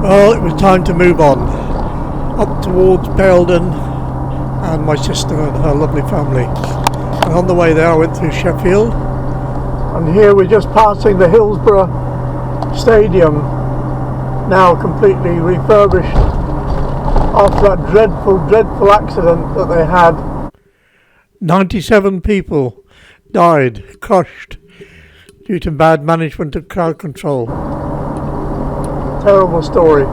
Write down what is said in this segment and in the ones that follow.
Well, it was time to move on, up towards Belden and my sister and her lovely family. And on the way there I went through Sheffield, and here we're just passing the Hillsborough Stadium, now completely refurbished after that dreadful accident that they had. 97 people died, crushed, due to bad management of crowd control. Terrible story.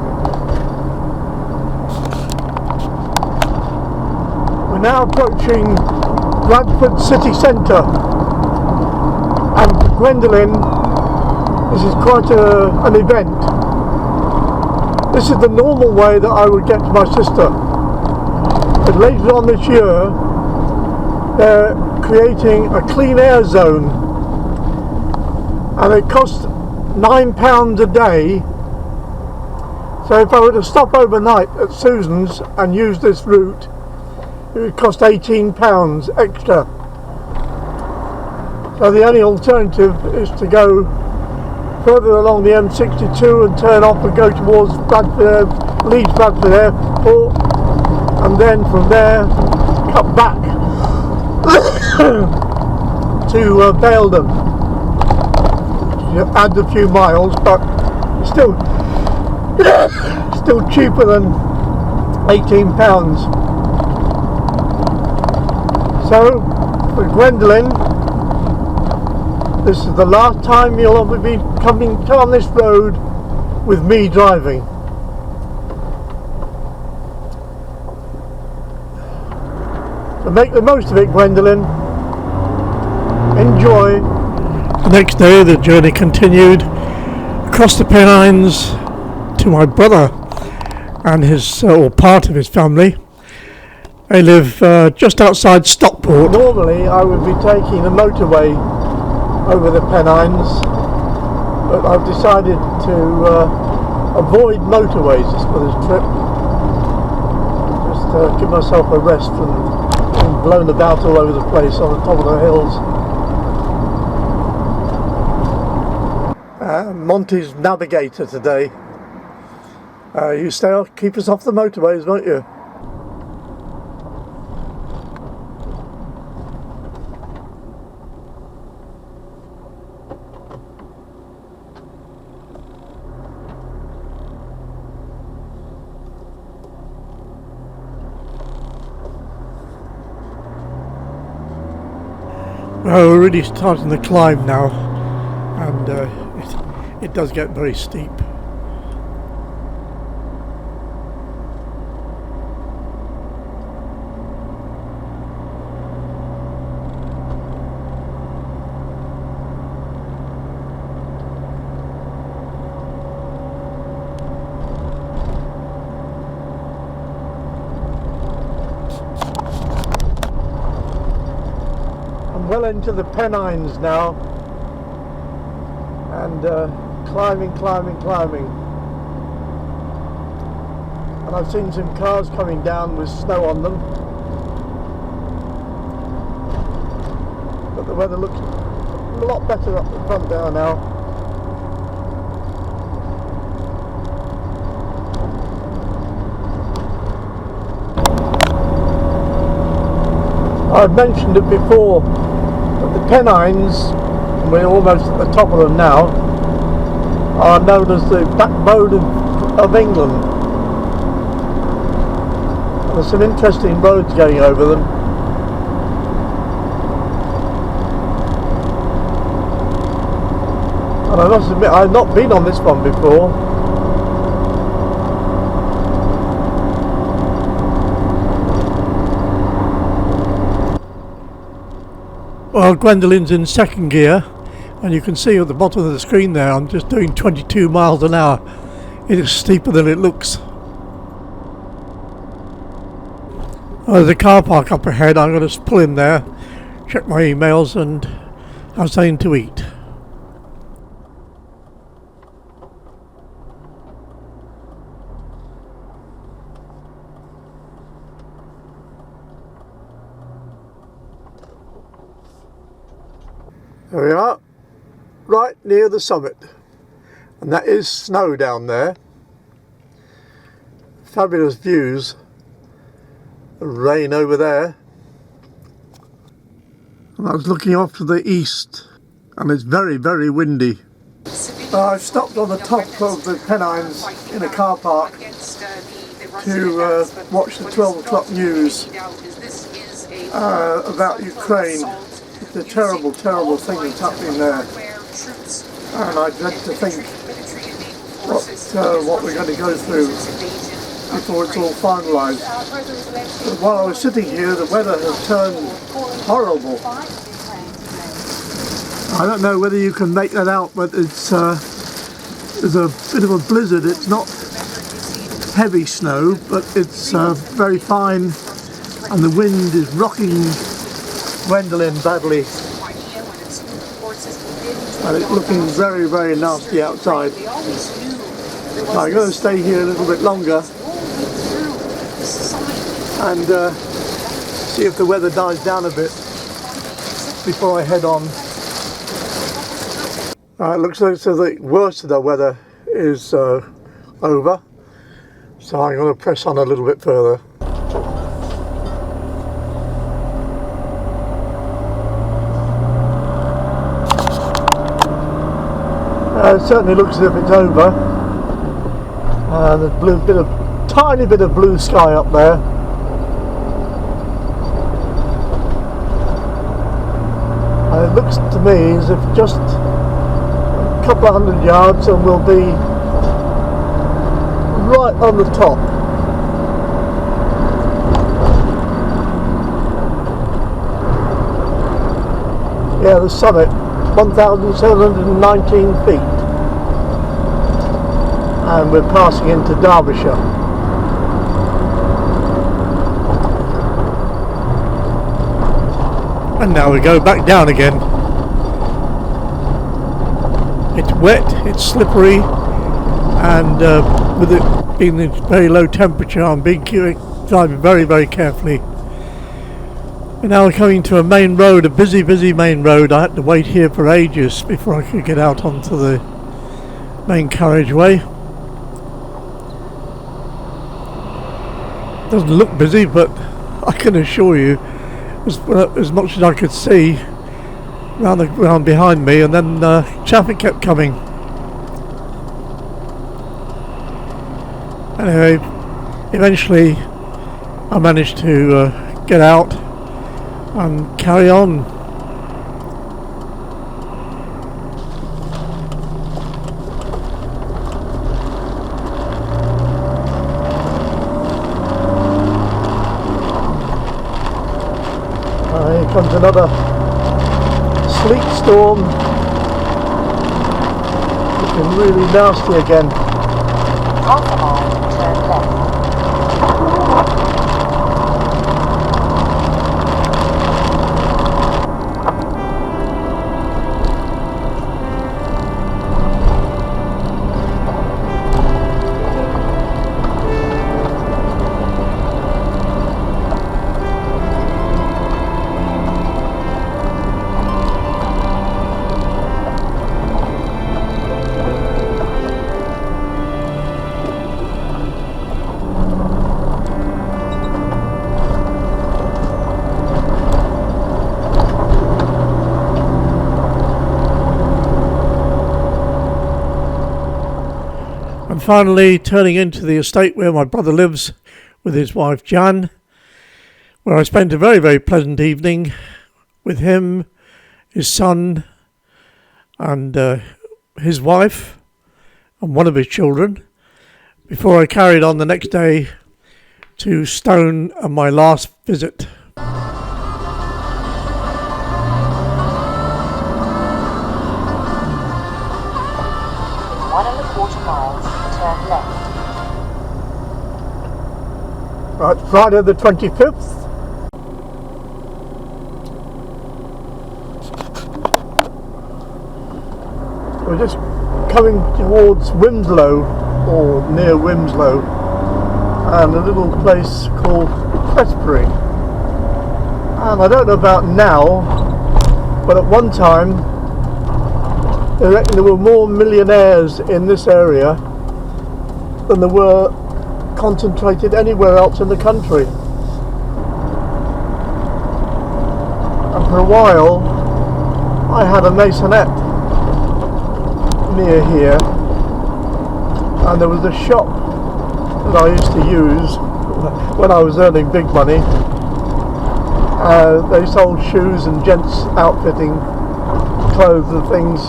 We're now approaching Bradford city centre, and for Gwendolyn this is quite an event. This is the normal way that I would get to my sister, but later on this year they're creating a clean air zone, and it costs £9 a day. So if I were to stop overnight at Susan's and use this route, it would cost £18 extra. So the only alternative is to go further along the M62 and turn off and go towards Leeds Bradford Airport, and then from there cut back to Belden. You add a few miles, but still cheaper than £18. So for Gwendolyn, this is the last time you'll ever be coming down this road with me driving. So make the most of it, Gwendolyn. Enjoy. The next day the journey continued across the Pennines to my brother and his or part of his family. They live just outside Stockport. Normally I would be taking the motorway over the Pennines, but I've decided to avoid motorways for this trip. Just give myself a rest from being blown about all over the place on the top of the hills. Monty's navigator today. You keep us off the motorways, won't you? Well, we're really starting the climb now, and it does get very steep. Well into the Pennines now, and climbing, and I've seen some cars coming down with snow on them, but the weather looks a lot better up the front there now. I've mentioned it before, but the Pennines, and we're almost at the top of them now, are known as the backbone of England. And there's some interesting roads going over them. And I must admit, I've not been on this one before. Well, Gwendolyn's in second gear, and you can see at the bottom of the screen there I'm just doing 22 miles an hour. It is steeper than it looks. There's a car park up ahead. I'm going to pull in there, check my emails and have something to eat. There we are, right near the summit, and that is snow down there. fabulous views. The rain over there. And I was looking off to the east, and it's very, very windy. I've stopped on the top of the Pennines in a car park to watch the 12 o'clock news about Ukraine. The terrible, terrible thing that's happening there. And I dread to think what we're going to go through before it's all finalised. But while I was sitting here, the weather has turned horrible. I don't know whether you can make that out, but it's there's a bit of a blizzard. It's not heavy snow, but it's very fine, and the wind is rocking Gwendolyn badly. And it's looking very, very nasty outside. So I'm going to stay here a little bit longer and see if the weather dies down a bit before I head on. It looks like the worst of the weather is over, so I'm going to press on a little bit further. It certainly looks as if it's over. There's a tiny bit of blue sky up there. And it looks to me as if just a couple of 100 yards and we'll be right on the top. Yeah, the summit, 1,719 feet. And we're passing into Derbyshire. And now we go back down again. It's wet, it's slippery, and with it being a very low temperature, I'm driving very, very carefully. We're now coming to a main road, a busy, busy main road. I had to wait here for ages before I could get out onto the main carriageway. Doesn't look busy, but I can assure you, as much as I could see round behind me, and then traffic kept coming. Anyway, eventually I managed to get out and carry on. Here comes another sleet storm, looking really nasty again. Half a mile, turn left. And finally turning into the estate where my brother lives with his wife Jan, where I spent a very, very pleasant evening with him, his son and his wife and one of his children, before I carried on the next day to Stone and my last visit. 1.25 miles, turn left. Right, Friday the 25th. We're just coming towards Winslow, or near Winslow, and a little place called Prestbury. And I don't know about now, but at one time they reckon there were more millionaires in this area than there were concentrated anywhere else in the country. And for a while I had a maisonette near here, and there was a shop that I used to use when I was earning big money. They sold shoes and gents outfitting, clothes and things,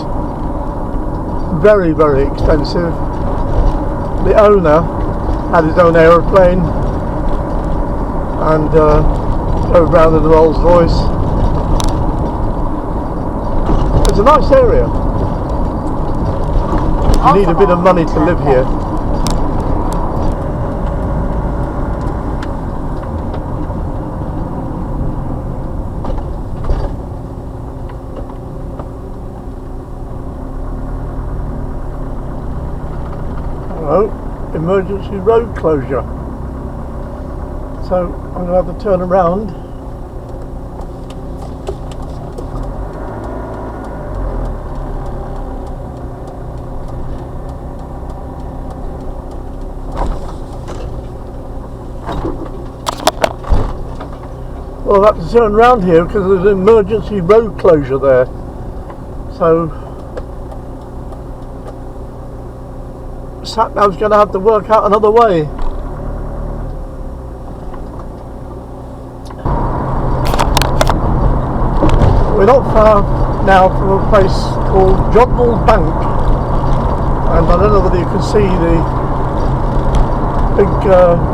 very, very expensive. The owner had his own aeroplane and drove around in a Rolls Royce. It's a nice area. You need a bit of money to live here. Emergency road closure. So I'm going to have to turn around. Well, I'll have to turn around here because there's an emergency road closure there. So Sat-nav's going to have to work out another way. We're not far now from a place called Jodrell Bank, and I don't know whether you can see the big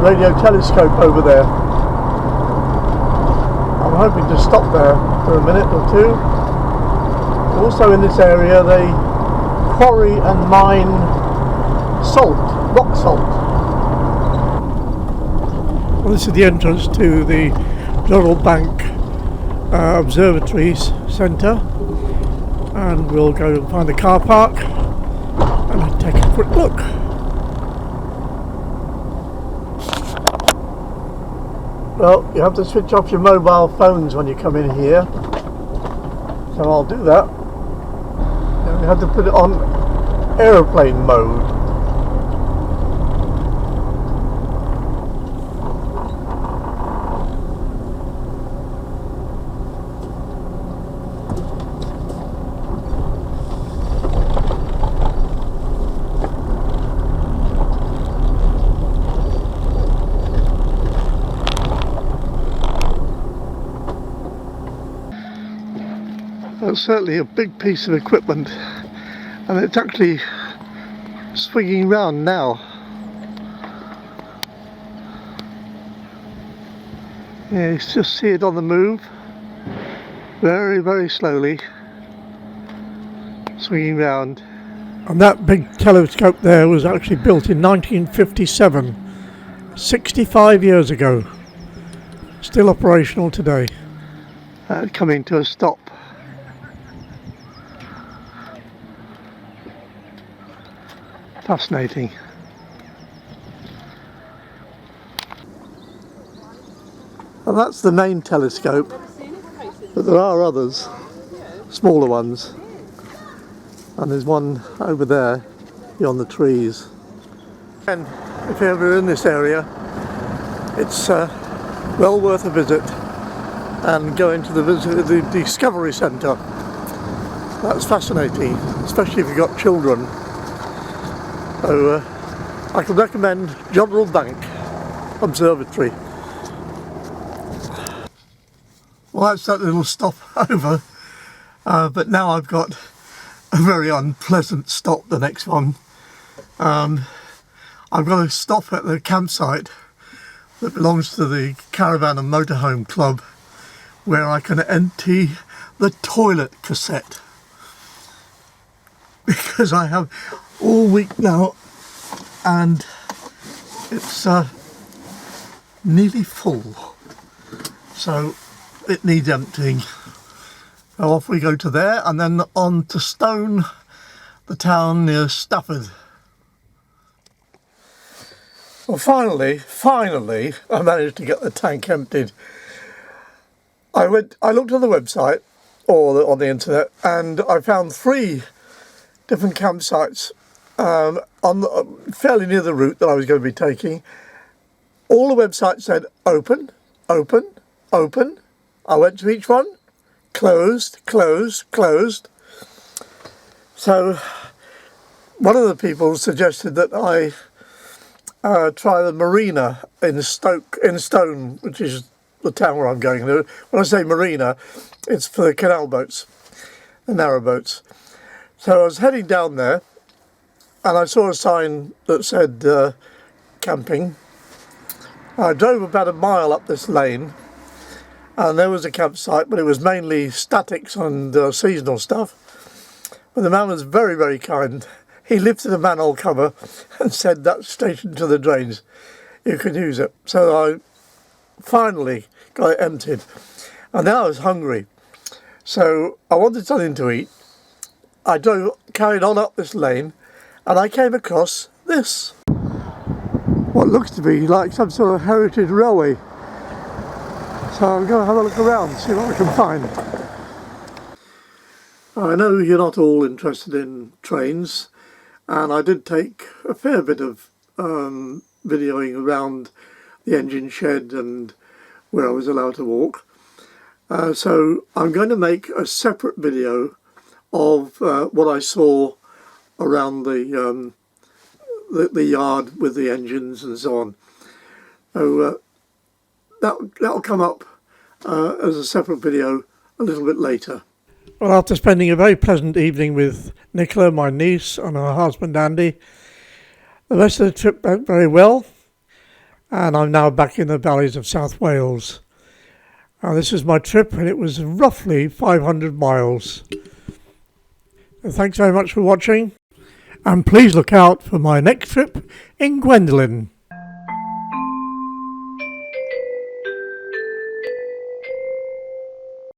radio telescope over there. I'm hoping to stop there for a minute or two. Also in this area they quarry and mine salt, rock salt. Well, this is the entrance to the Jodrell Bank Observatory Centre, and we'll go and find the car park and take a quick look. Well, you have to switch off your mobile phones when you come in here, so I'll do that. You have to put it on aeroplane mode. That's certainly a big piece of equipment, and it's actually swinging round now. Yeah, you just see it on the move, very, very slowly swinging round. And that big telescope there was actually built in 1957, 65 years ago. Still operational today. Coming to a stop. Fascinating. And that's the main telescope, but there are others, smaller ones, and there's one over there beyond the trees. And if you're ever in this area, it's well worth a visit, and going to the Discovery Centre. That's fascinating, especially if you've got children. So I can recommend Jodrell Bank Observatory. Well, that's that little stop over, but now I've got a very unpleasant stop, the next one. I've got to stop at the campsite that belongs to the Caravan and Motorhome Club, where I can empty the toilet cassette, because I have all week now and it's nearly full, so it needs emptying. So off we go to there, and then on to Stone, the town near Stafford. Well, finally I managed to get the tank emptied. I looked on the website or on the internet, and I found 3 different campsites fairly near the route that I was going to be taking, all the websites said open, open, open. I went to each one, closed, closed, closed. So one of the people suggested that I try the marina in Stone, which is the town where I'm going to. When I say marina, it's for the canal boats, the narrow boats. So I was heading down there, and I saw a sign that said camping. I drove about a mile up this lane, and there was a campsite, but it was mainly statics and seasonal stuff. But the man was very, very kind. He lifted a manhole cover and said, "That's straight into the drains. You can use it." So I finally got it emptied. And now I was hungry. So I wanted something to eat. I carried on up this lane, and I came across this. What looks to be like some sort of heritage railway. So I'm going to have a look around, see what I can find. I know you're not all interested in trains, and I did take a fair bit of videoing around the engine shed and where I was allowed to walk. So I'm going to make a separate video of what I saw around the yard with the engines and so on. So that'll come up as a separate video a little bit later. Well, after spending a very pleasant evening with Nicola, my niece, and her husband Andy, the rest of the trip went very well, and I'm now back in the valleys of South Wales. This is my trip, and it was roughly 500 miles. So thanks very much for watching, and please look out for my next trip in Gwendolyn.